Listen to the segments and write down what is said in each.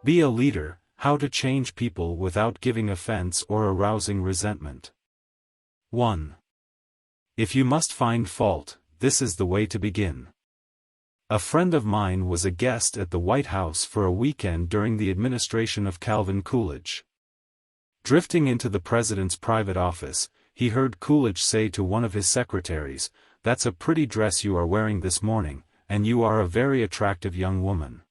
Be a leader, how to change people without giving offense or arousing resentment. 1. If you must find fault, this is the way to begin. A friend of mine was a guest at the White House for a weekend during the administration of Calvin Coolidge. Drifting into the president's private office, he heard Coolidge say to one of his secretaries, "That's a pretty dress you are wearing this morning, and you are a very attractive young woman."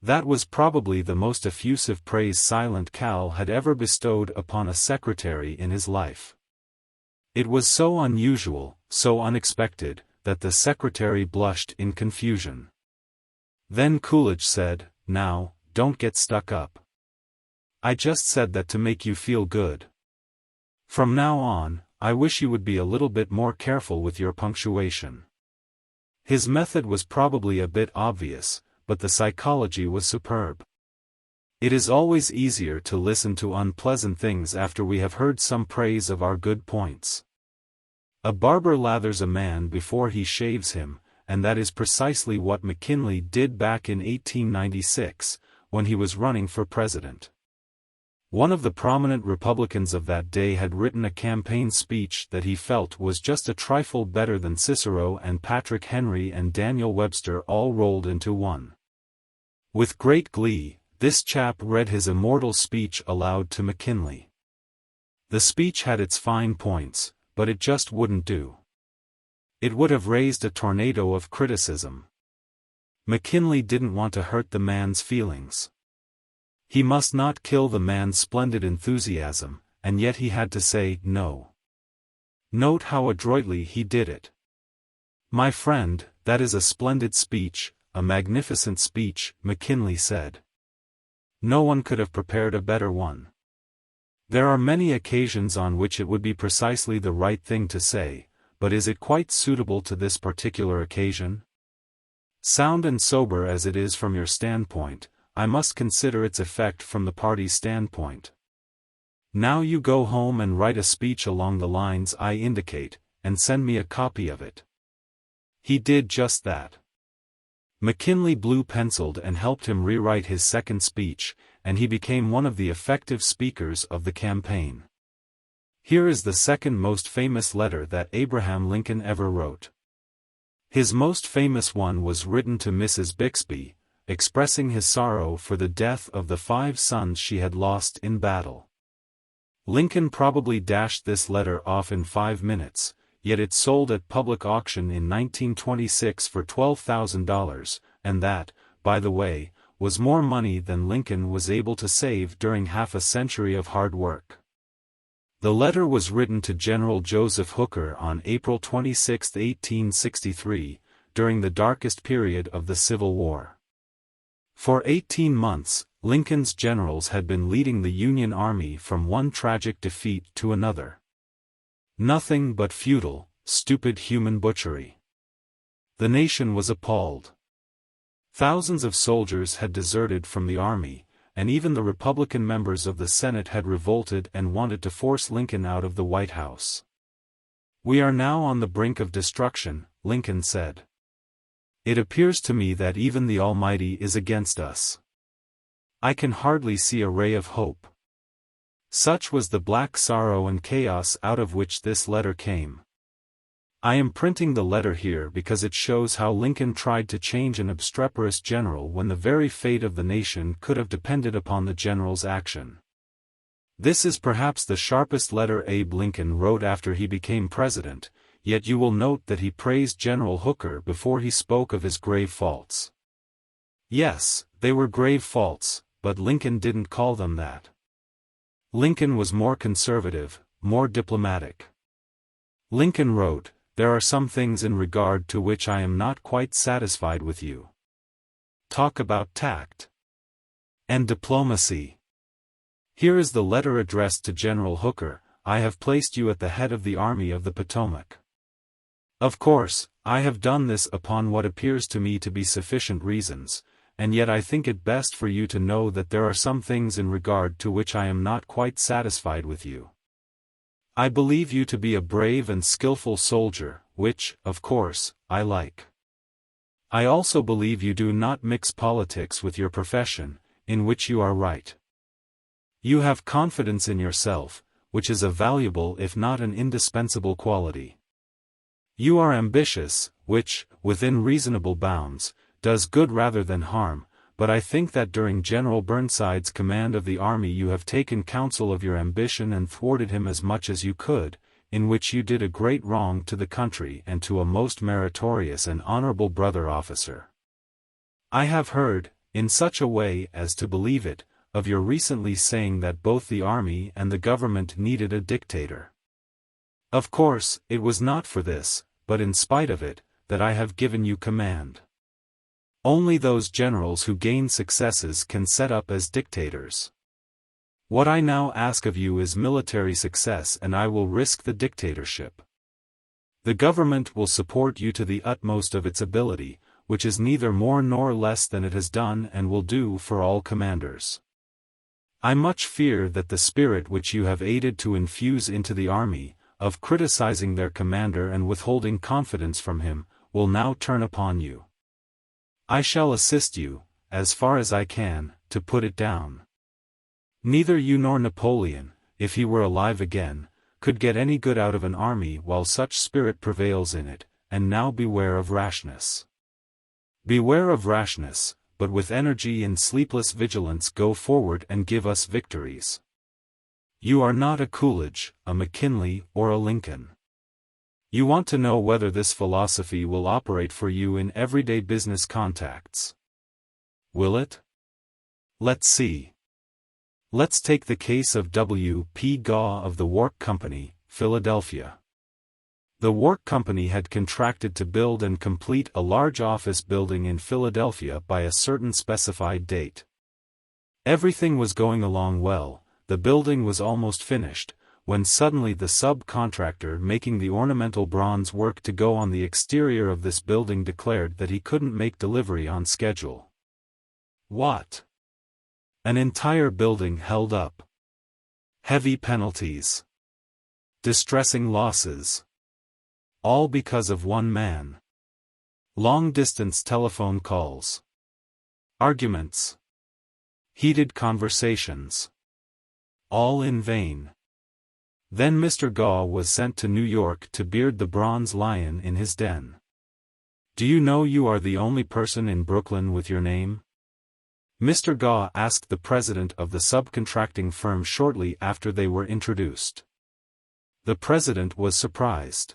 That was probably the most effusive praise Silent Cal had ever bestowed upon a secretary in his life. It was so unusual, so unexpected, that the secretary blushed in confusion. Then Coolidge said, "Now, don't get stuck up. I just said that to make you feel good. From now on, I wish you would be a little bit more careful with your punctuation." His method was probably a bit obvious, but the psychology was superb. It is always easier to listen to unpleasant things after we have heard some praise of our good points. A barber lathers a man before he shaves him, and that is precisely what McKinley did back in 1896, when he was running for president. One of the prominent Republicans of that day had written a campaign speech that he felt was just a trifle better than Cicero and Patrick Henry and Daniel Webster all rolled into one. With great glee, this chap read his immortal speech aloud to McKinley. The speech had its fine points, but it just wouldn't do. It would have raised a tornado of criticism. McKinley didn't want to hurt the man's feelings. He must not kill the man's splendid enthusiasm, and yet he had to say no. Note how adroitly he did it. "My friend, that is a splendid speech, a magnificent speech," McKinley said. "No one could have prepared a better one. There are many occasions on which it would be precisely the right thing to say, but is it quite suitable to this particular occasion? Sound and sober as it is from your standpoint, I must consider its effect from the party's standpoint. Now you go home and write a speech along the lines I indicate, and send me a copy of it." He did just that. McKinley blue-penciled and helped him rewrite his second speech, and he became one of the effective speakers of the campaign. Here is the second most famous letter that Abraham Lincoln ever wrote. His most famous one was written to Mrs. Bixby, expressing his sorrow for the death of the 5 sons she had lost in battle. Lincoln probably dashed this letter off in 5 minutes, yet it sold at public auction in 1926 for $12,000, and that, by the way, was more money than Lincoln was able to save during half a century of hard work. The letter was written to General Joseph Hooker on April 26, 1863, during the darkest period of the Civil War. For 18 months, Lincoln's generals had been leading the Union Army from one tragic defeat to another. Nothing but futile, stupid human butchery. The nation was appalled. Thousands of soldiers had deserted from the army, and even the Republican members of the Senate had revolted and wanted to force Lincoln out of the White House. "We are now on the brink of destruction," Lincoln said. "It appears to me that even the Almighty is against us. I can hardly see a ray of hope." Such was the black sorrow and chaos out of which this letter came. I am printing the letter here because it shows how Lincoln tried to change an obstreperous general when the very fate of the nation could have depended upon the general's action. This is perhaps the sharpest letter Abe Lincoln wrote after he became president, yet you will note that he praised General Hooker before he spoke of his grave faults. Yes, they were grave faults, but Lincoln didn't call them that. Lincoln was more conservative, more diplomatic. Lincoln wrote, "There are some things in regard to which I am not quite satisfied with you." Talk about tact and diplomacy. Here is the letter addressed to General Hooker: "I have placed you at the head of the Army of the Potomac. Of course, I have done this upon what appears to me to be sufficient reasons, and yet I think it best for you to know that there are some things in regard to which I am not quite satisfied with you. I believe you to be a brave and skillful soldier, which, of course, I like. I also believe you do not mix politics with your profession, in which you are right. You have confidence in yourself, which is a valuable if not an indispensable quality. You are ambitious, which, within reasonable bounds, does good rather than harm, but I think that during General Burnside's command of the army you have taken counsel of your ambition and thwarted him as much as you could, in which you did a great wrong to the country and to a most meritorious and honorable brother officer. I have heard, in such a way as to believe it, of your recently saying that both the army and the government needed a dictator. Of course, it was not for this, but in spite of it, that I have given you command. Only those generals who gain successes can set up as dictators. What I now ask of you is military success, and I will risk the dictatorship. The government will support you to the utmost of its ability, which is neither more nor less than it has done and will do for all commanders. I much fear that the spirit which you have aided to infuse into the army, of criticizing their commander and withholding confidence from him, will now turn upon you. I shall assist you, as far as I can, to put it down. Neither you nor Napoleon, if he were alive again, could get any good out of an army while such spirit prevails in it, and now beware of rashness. Beware of rashness, but with energy and sleepless vigilance go forward and give us victories. You are not a Coolidge, a McKinley, or a Lincoln. You want to know whether this philosophy will operate for you in everyday business contacts. Will it? Let's see. Let's take the case of W. P. Gaw of the Wark Company, Philadelphia. The Wark Company had contracted to build and complete a large office building in Philadelphia by a certain specified date. Everything was going along well, the building was almost finished, when suddenly the subcontractor making the ornamental bronze work to go on the exterior of this building declared that he couldn't make delivery on schedule. What? An entire building held up. Heavy penalties. Distressing losses. All because of one man. Long-distance telephone calls. Arguments. Heated conversations. All in vain. Then Mr. Gaw was sent to New York to beard the bronze lion in his den. Do you know you are the only person in Brooklyn with your name? Mr. Gaw asked the president of the subcontracting firm shortly after they were introduced. The president was surprised.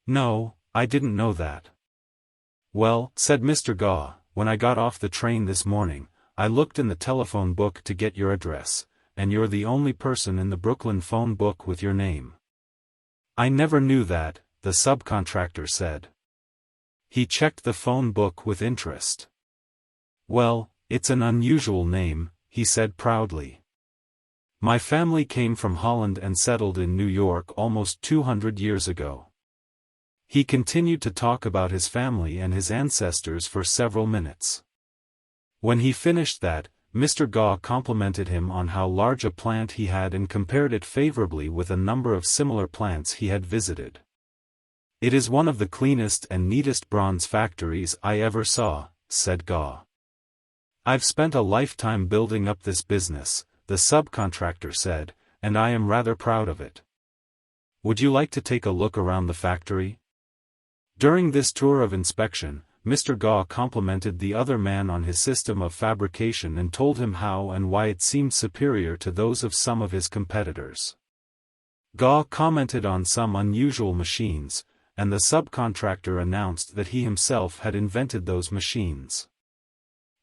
No, I didn't know that. Well, said Mr. Gaw, when I got off the train this morning, I looked in the telephone book to get your address, and you're the only person in the Brooklyn phone book with your name. I never knew that, the subcontractor said. He checked the phone book with interest. Well, it's an unusual name, he said proudly. My family came from Holland and settled in New York almost 200 years ago. He continued to talk about his family and his ancestors for several minutes. When he finished that, Mr. Gaw complimented him on how large a plant he had and compared it favorably with a number of similar plants he had visited. It is one of the cleanest and neatest bronze factories I ever saw, said Gaw. I've spent a lifetime building up this business, the subcontractor said, and I am rather proud of it. Would you like to take a look around the factory? During this tour of inspection, Mr. Gaw complimented the other man on his system of fabrication and told him how and why it seemed superior to those of some of his competitors. Gaw commented on some unusual machines, and the subcontractor announced that he himself had invented those machines.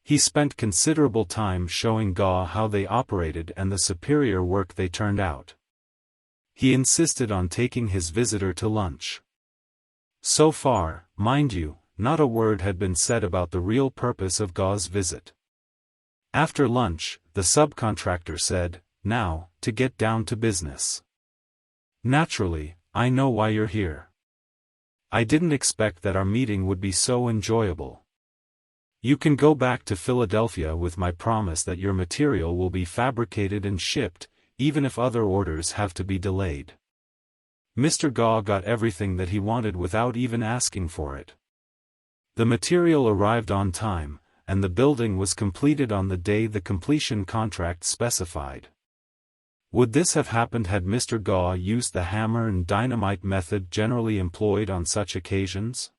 He spent considerable time showing Gaw how they operated and the superior work they turned out. He insisted on taking his visitor to lunch. So far, mind you, not a word had been said about the real purpose of Gaw's visit. After lunch, the subcontractor said, "Now, to get down to business. Naturally, I know why you're here. I didn't expect that our meeting would be so enjoyable. You can go back to Philadelphia with my promise that your material will be fabricated and shipped, even if other orders have to be delayed." Mr. Gaw got everything that he wanted without even asking for it. The material arrived on time, and the building was completed on the day the completion contract specified. Would this have happened had Mr. Gaw used the hammer and dynamite method generally employed on such occasions?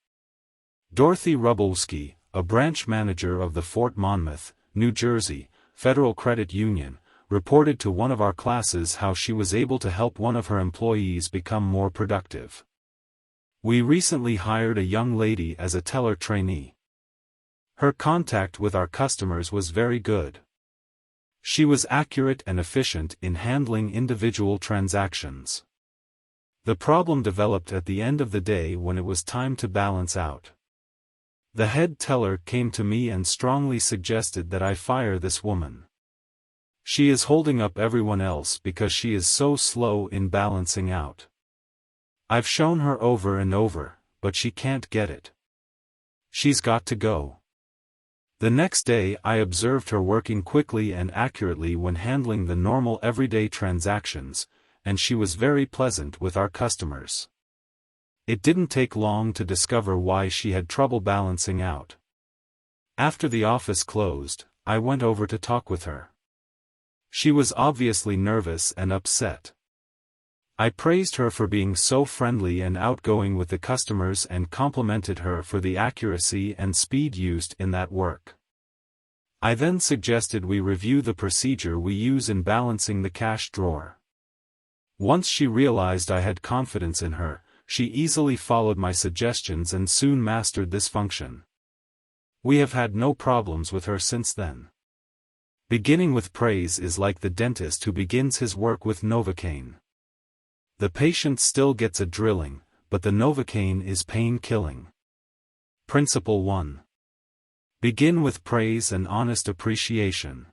Dorothy Rubelski, a branch manager of the Fort Monmouth, New Jersey, Federal Credit Union, reported to one of our classes how she was able to help one of her employees become more productive. We recently hired a young lady as a teller trainee. Her contact with our customers was very good. She was accurate and efficient in handling individual transactions. The problem developed at the end of the day when it was time to balance out. The head teller came to me and strongly suggested that I fire this woman. She is holding up everyone else because she is so slow in balancing out. I've shown her over and over, but she can't get it. She's got to go. The next day I observed her working quickly and accurately when handling the normal everyday transactions, and she was very pleasant with our customers. It didn't take long to discover why she had trouble balancing out. After the office closed, I went over to talk with her. She was obviously nervous and upset. I praised her for being so friendly and outgoing with the customers and complimented her for the accuracy and speed used in that work. I then suggested we review the procedure we use in balancing the cash drawer. Once she realized I had confidence in her, she easily followed my suggestions and soon mastered this function. We have had no problems with her since then. Beginning with praise is like the dentist who begins his work with Novocaine. The patient still gets a drilling, but the Novocaine is pain-killing. Principle 1. Begin with praise and honest appreciation.